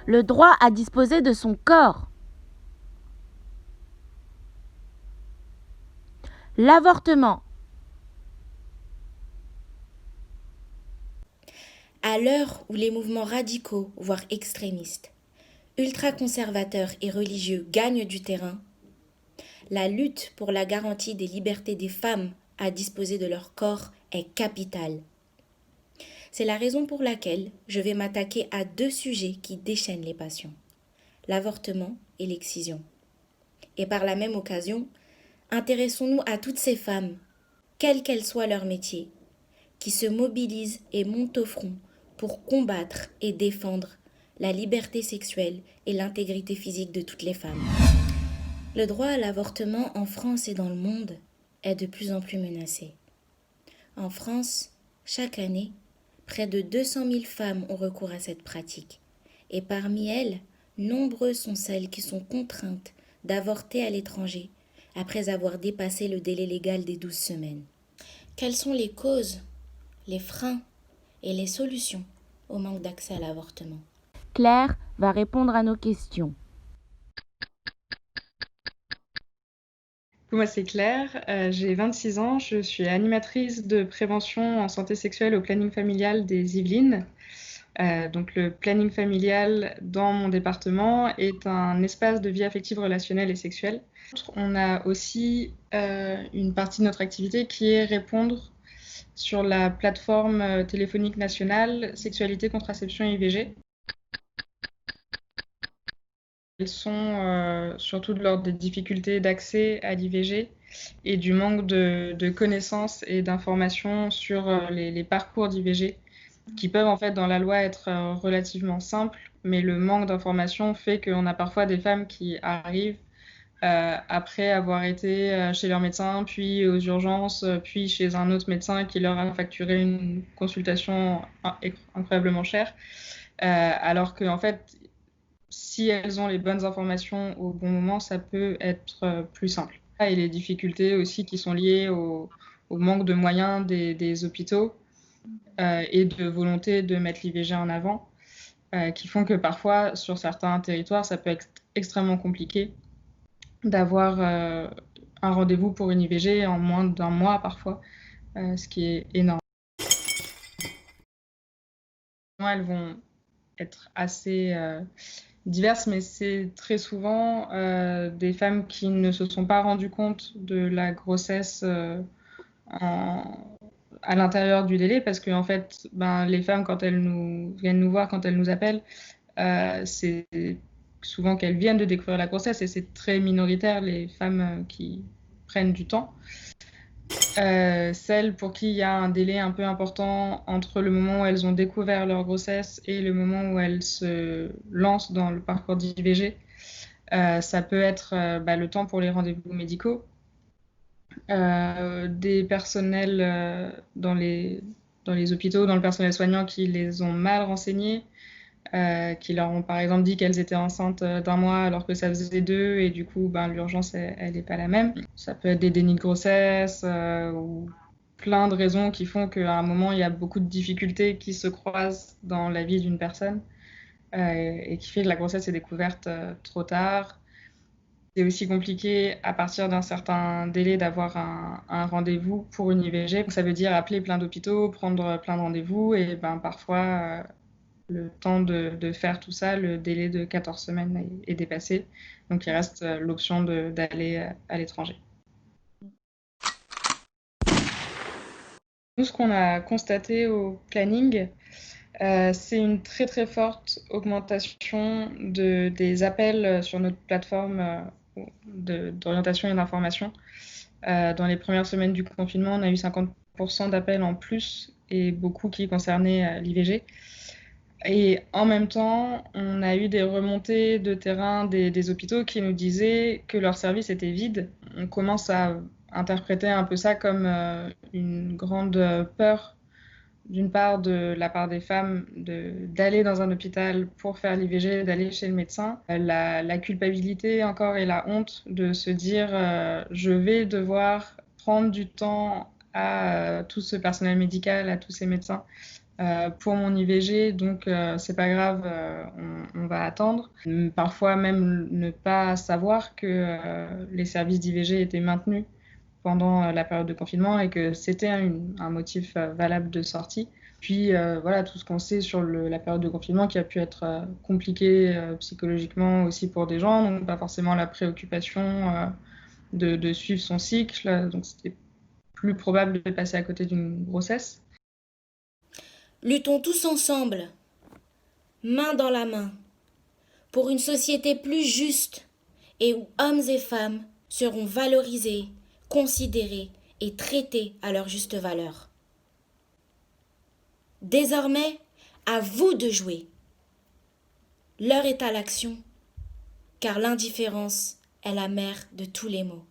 le droit à disposer de son corps. L'avortement. À l'heure où les mouvements radicaux, voire extrémistes, ultra-conservateurs et religieux gagnent du terrain, la lutte pour la garantie des libertés des femmes à disposer de leur corps est capitale. C'est la raison pour laquelle je vais m'attaquer à deux sujets qui déchaînent les passions, l'avortement et l'excision. Et par la même occasion, intéressons-nous à toutes ces femmes, quel qu'elles soient leur métier, qui se mobilisent et montent au front pour combattre et défendre la liberté sexuelle et l'intégrité physique de toutes les femmes. Le droit à l'avortement en France et dans le monde est de plus en plus menacé. En France, chaque année, près de 200 000 femmes ont recours à cette pratique. Et parmi elles, nombreuses sont celles qui sont contraintes d'avorter à l'étranger après avoir dépassé le délai légal des 12 semaines. Quelles sont les causes, les freins et les solutions au manque d'accès à l'avortement? Claire va répondre à nos questions. Moi, c'est Claire, j'ai 26 ans, je suis animatrice de prévention en santé sexuelle au planning familial des Yvelines. Donc le planning familial dans mon département est un espace de vie affective, relationnelle et sexuelle. On a aussi une partie de notre activité qui est répondre sur la plateforme téléphonique nationale Sexualité, Contraception et IVG. Elles sont surtout de l'ordre des difficultés d'accès à l'IVG et du manque de connaissances et d'informations sur les parcours d'IVG qui peuvent en fait dans la loi être relativement simples, mais le manque d'informations fait qu'on a parfois des femmes qui arrivent après avoir été chez leur médecin, puis aux urgences, puis chez un autre médecin qui leur a facturé une consultation incroyablement chère, alors que en fait si elles ont les bonnes informations au bon moment, ça peut être plus simple. Et les difficultés aussi qui sont liées au manque de moyens des hôpitaux et de volonté de mettre l'IVG en avant, qui font que parfois, sur certains territoires, ça peut être extrêmement compliqué d'avoir un rendez-vous pour une IVG en moins d'un mois parfois, ce qui est énorme. Elles vont être assez diverses, mais c'est très souvent des femmes qui ne se sont pas rendues compte de la grossesse à l'intérieur du délai, parce que en fait, les femmes, quand elles viennent nous voir, quand elles nous appellent, c'est souvent qu'elles viennent de découvrir la grossesse, et c'est très minoritaire les femmes qui prennent du temps. Celles pour qui il y a un délai un peu important entre le moment où elles ont découvert leur grossesse et le moment où elles se lancent dans le parcours d'IVG, ça peut être le temps pour les rendez-vous médicaux, des personnels dans les hôpitaux, dans le personnel soignant qui les ont mal renseignés, qui leur ont par exemple dit qu'elles étaient enceintes d'un mois alors que ça faisait 2 et du coup l'urgence elle n'est pas la même. Ça peut être des dénis de grossesse ou plein de raisons qui font qu'à un moment il y a beaucoup de difficultés qui se croisent dans la vie d'une personne et qui fait que la grossesse est découverte trop tard. C'est aussi compliqué à partir d'un certain délai d'avoir un rendez-vous pour une IVG. Ça veut dire appeler plein d'hôpitaux, prendre plein de rendez-vous et parfois le temps de faire tout ça, le délai de 14 semaines est dépassé. Donc il reste l'option d'aller à l'étranger. Nous, ce qu'on a constaté au planning, c'est une très très forte augmentation des appels sur notre plateforme d'orientation et d'information. Dans les premières semaines du confinement, on a eu 50% d'appels en plus et beaucoup qui concernaient l'IVG. Et en même temps, on a eu des remontées de terrain des hôpitaux qui nous disaient que leur service était vide. On commence à interpréter un peu ça comme une grande peur, d'une part de la part des femmes, d'aller dans un hôpital pour faire l'IVG, d'aller chez le médecin. La culpabilité encore et la honte de se dire je vais devoir prendre du temps à tout ce personnel médical, à tous ces médecins, pour mon IVG, donc c'est pas grave, on va attendre. Parfois même ne pas savoir que les services d'IVG étaient maintenus pendant la période de confinement et que c'était un motif valable de sortie. Puis voilà, tout ce qu'on sait sur la période de confinement qui a pu être compliquée psychologiquement aussi pour des gens, donc pas forcément la préoccupation de suivre son cycle, donc c'était plus probable de passer à côté d'une grossesse. Luttons tous ensemble, main dans la main, pour une société plus juste et où hommes et femmes seront valorisés, considérés et traités à leur juste valeur. Désormais, à vous de jouer. L'heure est à l'action, car l'indifférence est la mère de tous les maux.